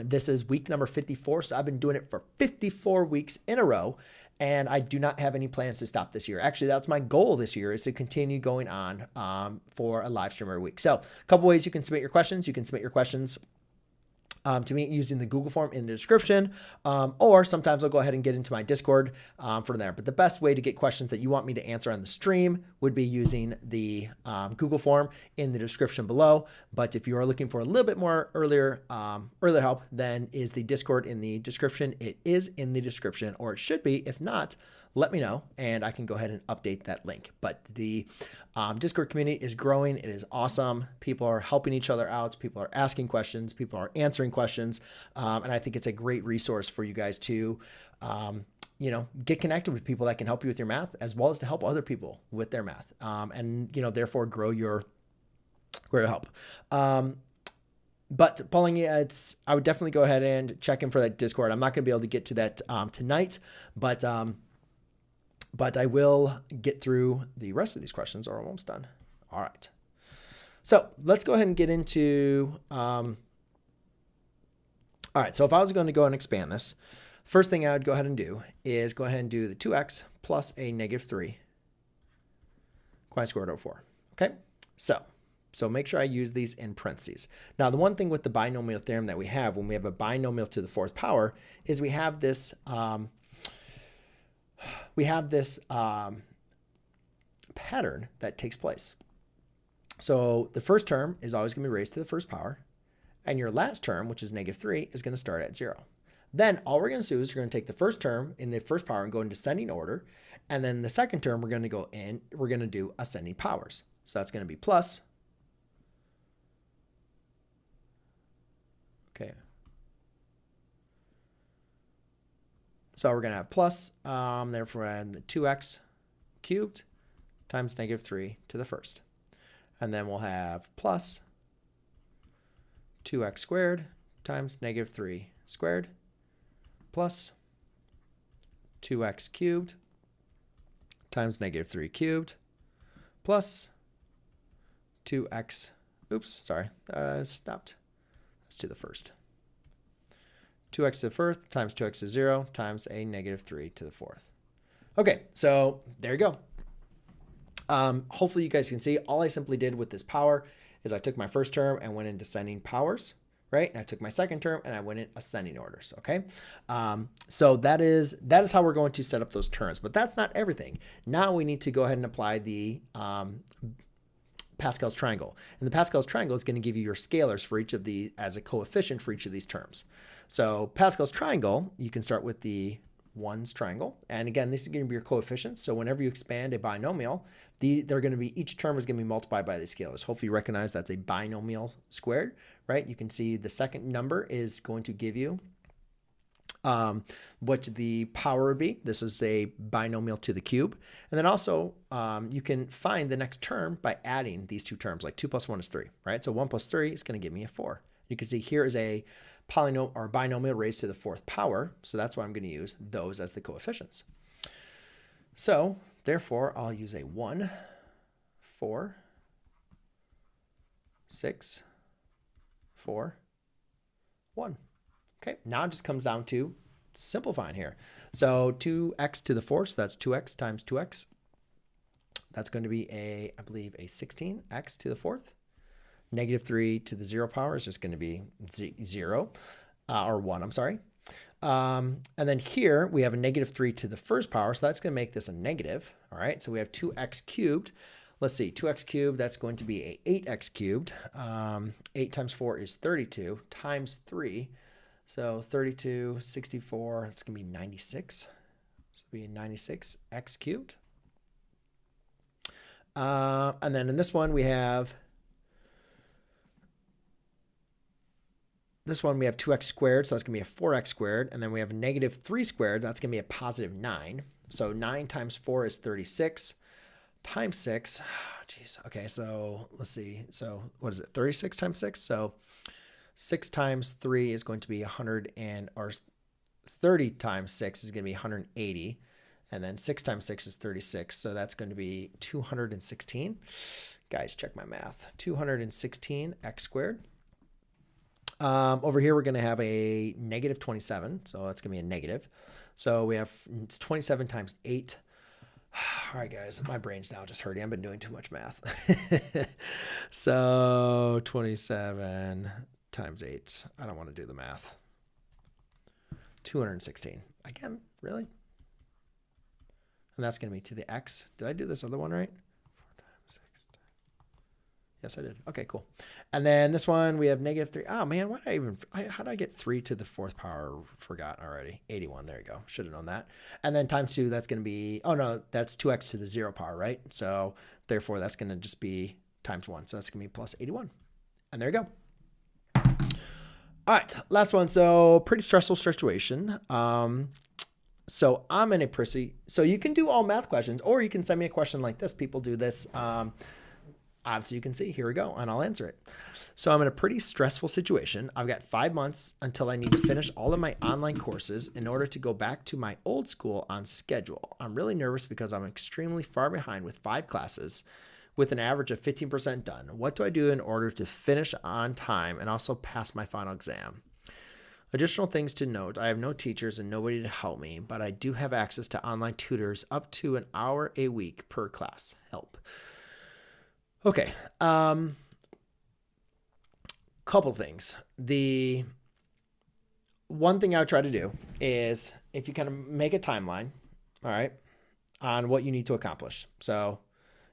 This is week number 54, so I've been doing it for 54 weeks in a row, and I do not have any plans to stop this year. Actually, that's my goal this year, is to continue going on for a live stream every week. So a couple ways you can submit your questions. You can submit your questions to me using the Google form in the description, or sometimes I'll go ahead and get into my Discord from there. But the best way to get questions that you want me to answer on the stream would be using the Google form in the description below. But if you are looking for a little bit more earlier help, then is the Discord in the description. It is in the description, or it should be. If not, let me know and I can go ahead and update that link. But the Discord community is growing. It is awesome. People are helping each other out. People are asking questions. People are answering questions. And I think it's a great resource for you guys to, get connected with people that can help you with your math, as well as to help other people with their math. And therefore grow your help. But Pauline, I would definitely go ahead and check in for that Discord. I'm not going to be able to get to that tonight, but I will get through the rest of these questions, or I'm almost done. All right. So let's go ahead and get into, all right. So if I was going to go and expand this, first thing I would go ahead and do is go ahead and do the 2x plus a negative 3 pi squared over 4. Okay. So make sure I use these in parentheses. Now, the one thing with the binomial theorem that we have when we have a binomial to the 4th power is we have this, pattern that takes place. So the first term is always going to be raised to the 1st power, and your last term, which is negative 3, is going to start at 0. Then all we're going to do is we're going to take the first term in the 1st power and go in descending order, and then the second term we're going to do ascending powers. So that's going to be plus. Okay. So we're going to have plus, therefore, the 2x cubed times negative 3 to the 1st. And then we'll have plus 2x squared times negative 3 squared plus 2x cubed times negative 3 cubed plus 2x, stopped. Let's do the first. 2x to the 1st times 2x to 0 times a negative 3 to the 4th. Okay, so there you go. Hopefully you guys can see all I simply did with this power is I took my first term and went in descending powers, right? And I took my second term and I went in ascending orders, okay? So that is how we're going to set up those terms, but that's not everything. Now we need to go ahead and apply the Pascal's triangle. And the Pascal's triangle is going to give you your scalars for each of the as a coefficient for each of these terms. So Pascal's triangle, you can start with the 1's triangle. And again, this is going to be your coefficients. So whenever you expand a binomial, they're going to be, each term is going to be multiplied by the scalars. Hopefully you recognize that's a binomial squared, right? You can see the second number is going to give you what the power would be. This is a binomial to the cube. And then also you can find the next term by adding these two terms, like 2 plus 1 is 3, right? So 1 plus 3 is going to give me a 4. You can see here is a polynomial or binomial raised to the 4th power. So that's why I'm going to use those as the coefficients. So therefore, I'll use a 1, 4, 6, 4, 1. Okay, now it just comes down to simplifying here. So 2x to the 4th, so that's 2x times 2x. That's going to be I believe, a 16x to the 4th. Negative 3 to the 0 power is just going to be 0, or 1, I'm sorry. And then here we have a negative 3 to the 1st power, so that's going to make this a negative. All right, so we have 2x cubed. Let's see, 2x cubed, that's going to be a 8x cubed. 8 times 4 is 32 times 3. So 32, 64, it's going to be 96. So it'll be 96x cubed. And then in this one, we have 2x squared, so that's going to be a 4x squared. And then we have a negative 3 squared, that's going to be a positive 9. So 9 times 4 is 36 times 6. Geez. Okay, so let's see. So what is it? 36 times 6? So 6 times 3 is going to be 30 times 6 is going to be 180. And then 6 times 6 is 36. So that's going to be 216. Guys, check my math. 216x squared. Over here, we're going to have a negative 27. So that's going to be a negative. So we have 27 times 8. All right, guys, my brain's now just hurting. I've been doing too much math. So 27 times 8. I don't want to do the math. 216. Again, really? And that's going to be to the x. Did I do this other one right? 4 times 6. Yes, I did. Okay, cool. And then this one, we have negative 3. Oh, man, how did I get 3 to the 4th power? Forgot already. 81. There you go. Should have known that. And then times 2, that's going to be, oh, no, that's 2x to the 0 power, right? So therefore, that's going to just be times 1. So that's going to be plus 81. And there you go. All right, last one. So pretty stressful situation. So I'm in a so you can do all math questions, or you can send me a question like this. People do this. Obviously, you can see, here we go, and I'll answer it. So I'm in a pretty stressful situation. I've got 5 months until I need to finish all of my online courses in order to go back to my old school on schedule. I'm really nervous because I'm extremely far behind with 5 classes with an average of 15% done. What do I do in order to finish on time and also pass my final exam? Additional things to note, I have no teachers and nobody to help me, but I do have access to online tutors up to an hour a week per class. Help. Okay. Couple things. The one thing I would try to do is if you kind of make a timeline, all right, on what you need to accomplish. So,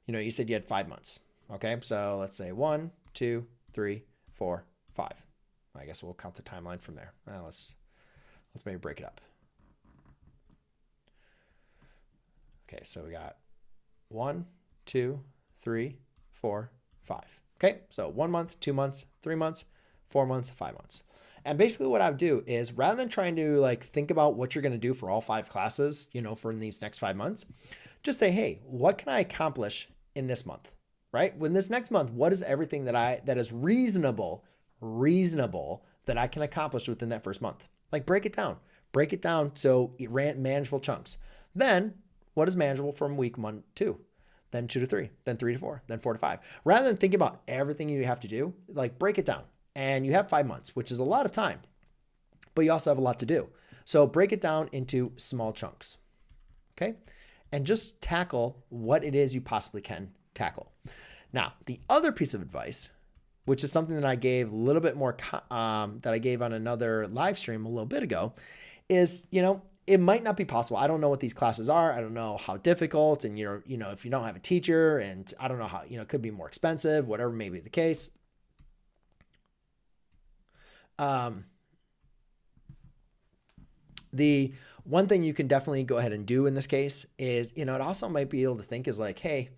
you said you had 5 months. Okay. So let's say 1, 2, 3, 4, 5. I guess we'll count the timeline from there. Let's maybe break it up. Okay, so we got 1, 2, 3, 4, 5. Okay, so 1 month, 2 months, 3 months, 4 months, 5 months. And basically what I would do is rather than trying to think about what you're going to do for all 5 classes, for in these next 5 months, just say, hey, what can I accomplish in this month, right? When this next month, what is everything that is reasonable that I can accomplish within that first month? Break it down so it ran manageable chunks. Then what is manageable from week 1 to 2, then 2 to 3, then 3 to 4, then 4 to 5. Rather than thinking about everything you have to do, break it down. And you have 5 months, which is a lot of time, but you also have a lot to do. So break it down into small chunks. Okay. And just tackle what it is you possibly can tackle. Now, the other piece of advice which is something that I gave a little bit more, that I gave on another live stream a little bit ago, is, it might not be possible. I don't know what these classes are. I don't know how difficult, and if you don't have a teacher, and I don't know how, it could be more expensive, whatever may be the case. The one thing you can definitely go ahead and do in this case is, it also might be able to think is like, hey,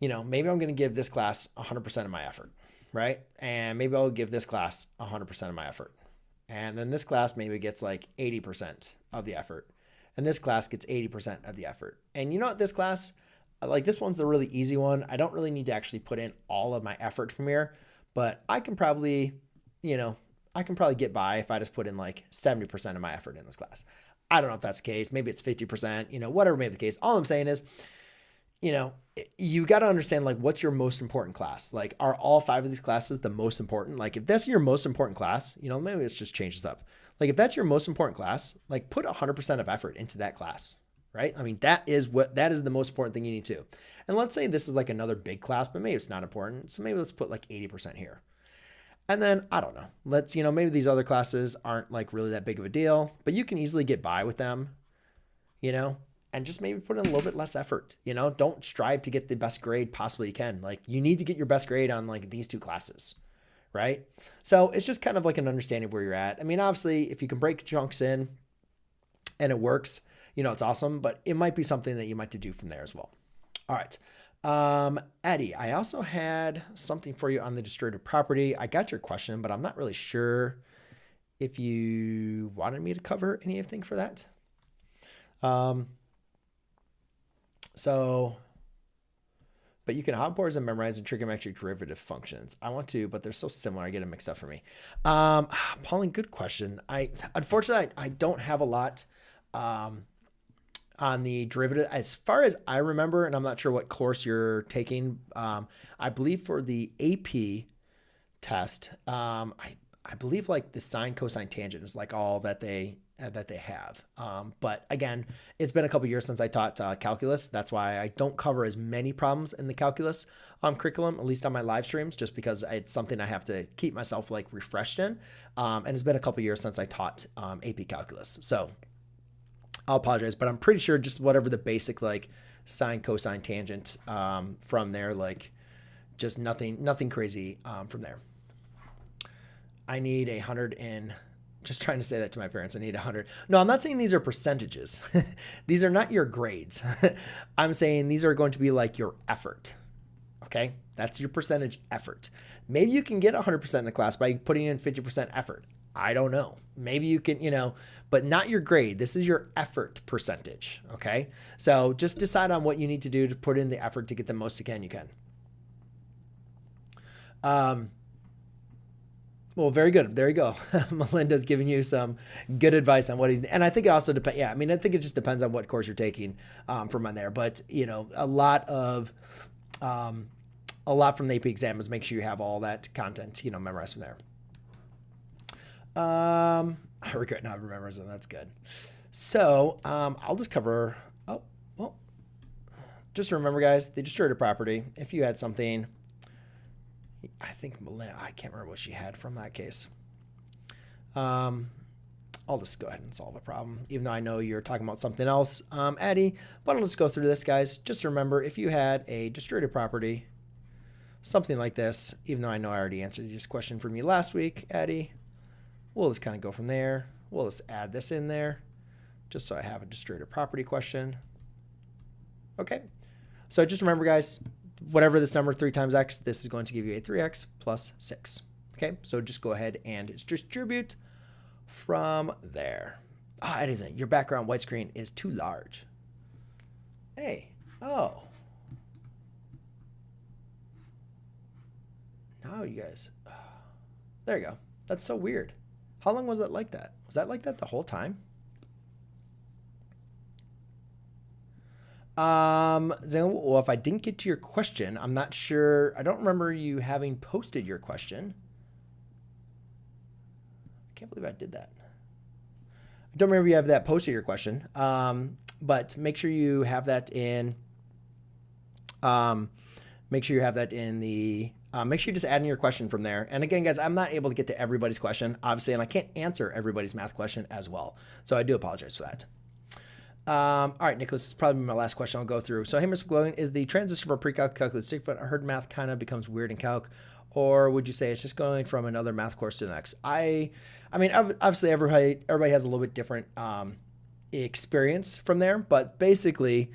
maybe I'm going to give this class 100% of my effort, right? And maybe I'll give this class 100% of my effort. And then this class maybe gets like 80% of the effort. And this class gets 80% of the effort. And you know what, this class, like this one's the really easy one. I don't really need to actually put in all of my effort from here, but I can probably, get by if I just put in like 70% of my effort in this class. I don't know if that's the case. Maybe it's 50%, whatever may be the case. All I'm saying is, you got to understand like what's your most important class. Like, are all 5 of these classes the most important? Like if that's your most important class, maybe let's just change this up. Like if that's your most important class, like put 100% of effort into that class, right? I mean, that is the most important thing you need to. And let's say this is like another big class, but maybe it's not important. So maybe let's put like 80% here. And then, I don't know, let's, maybe these other classes aren't like really that big of a deal, but you can easily get by with them, and just maybe put in a little bit less effort. Don't strive to get the best grade possibly you can. Like you need to get your best grade on like these 2 classes, right? So it's just kind of like an understanding of where you're at. I mean, obviously if you can break chunks in and it works, it's awesome, but it might be something that you might have to do from there as well. All right. Eddie, I also had something for you on the distributive property. I got your question, but I'm not really sure if you wanted me to cover anything for that. But you can hotboards and memorize the trigonometric derivative functions. I want to, but they're so similar. I get them mixed up for me. Pauline, good question. Unfortunately, I don't have a lot, on the derivative as far as I remember, and I'm not sure what course you're taking. I believe for the AP test, I believe like the sine, cosine, tangent is like all that they have. But again, it's been a couple years since I taught calculus. That's why I don't cover as many problems in the calculus curriculum, at least on my live streams, just because it's something I have to keep myself like refreshed in. And it's been a couple years since I taught AP calculus. So I'll apologize, but I'm pretty sure just whatever the basic like sine, cosine, tangent from there, like just nothing crazy from there. I need 100 in. Just trying to say that to my parents. I need 100. No, I'm not saying these are percentages. These are not your grades. I'm saying these are going to be like your effort. Okay? That's your percentage effort. Maybe you can get 100% in the class by putting in 50% effort. I don't know. Maybe you can, but not your grade. This is your effort percentage. Okay? So just decide on what you need to do to put in the effort to get the most you can. Well, very good. There you go. Melinda's giving you some good advice on what he's, and I think it also depends. Yeah, I mean, I think it just depends on what course you're taking from on there. But a lot from the AP exam is make sure you have all that content memorized from there. I regret not remembering them. That's good. So I'll just cover. Oh, well, just remember, guys, the distributive property. If you had something. I think Melinda, I can't remember what she had from that case. I'll just go ahead and solve a problem, even though I know you're talking about something else, Addie. But I'll just go through this, guys. Just remember, if you had a distributive property, something like this, even though I know I already answered this question from you last week, Addie, we'll just kind of go from there. We'll just add this in there, just so I have a distributive property question. Okay. So just remember, guys, whatever this number 3 times x, this is going to give you a 3x plus 6. Okay, so just go ahead and distribute from there. Ah, it isn't. Your background white screen is too large. Hey, oh. Now you guys, there you go. That's so weird. How long was that like that? Was that like that the whole time? Well, if I didn't get to your question, I'm not sure. I don't remember you having posted your question. I can't believe I did that. I don't remember you have that posted your question. But make sure you have that in. Make sure you have that in the Make sure you just add in your question from there. And again, guys, I'm not able to get to everybody's question, obviously, and I can't answer everybody's math question as well. So I do apologize for that. All right, Nicholas, this is probably my last question I'll go through. So, hey, Mr. McLogan, is the transition from pre-calc to calculus different? I heard math kind of becomes weird in calc, or would you say it's just going from another math course to the next? I mean, obviously everybody has a little bit different experience from there, but basically,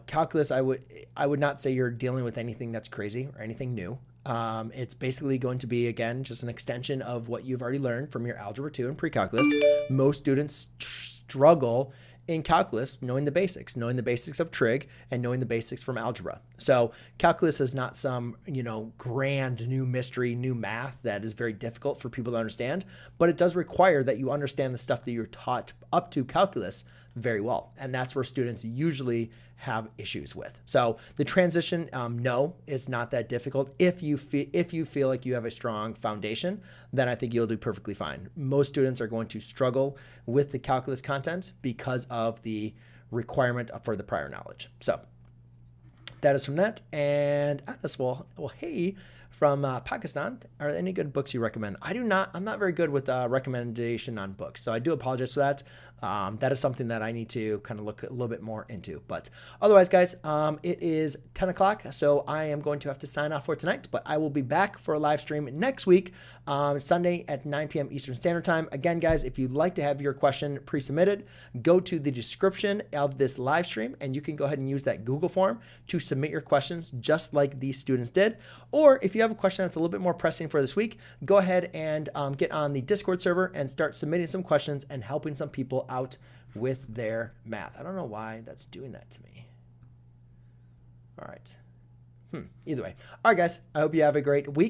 calculus, I would not say you're dealing with anything that's crazy or anything new. It's basically going to be, again, just an extension of what you've already learned from your Algebra 2 and pre-calculus. Most students struggle in calculus knowing the basics of trig and knowing the basics from algebra. So calculus is not some, grand new mystery, new math that is very difficult for people to understand, but it does require that you understand the stuff that you're taught up to calculus very well. And that's where students usually have issues with. So the transition, no, it's not that difficult. If you feel like you have a strong foundation, then I think you'll do perfectly fine. Most students are going to struggle with the calculus content because of the requirement for the prior knowledge. So that is from that. And Anas, well, hey, from Pakistan, are there any good books you recommend? I'm not very good with recommendation on books, so I do apologize for that. That is something that I need to kind of look a little bit more into. But otherwise, guys, it is 10 o'clock, so I am going to have to sign off for tonight, but I will be back for a live stream next week, Sunday at 9 p.m. Eastern Standard Time. Again, guys, if you'd like to have your question pre-submitted, go to the description of this live stream, and you can go ahead and use that Google form to submit your questions just like these students did. Or if you have a question that's a little bit more pressing for this week, go ahead and get on the Discord server and start submitting some questions and helping some people out with their math. I don't know why that's doing that to me. All right. Either way. All right, guys, I hope you have a great week,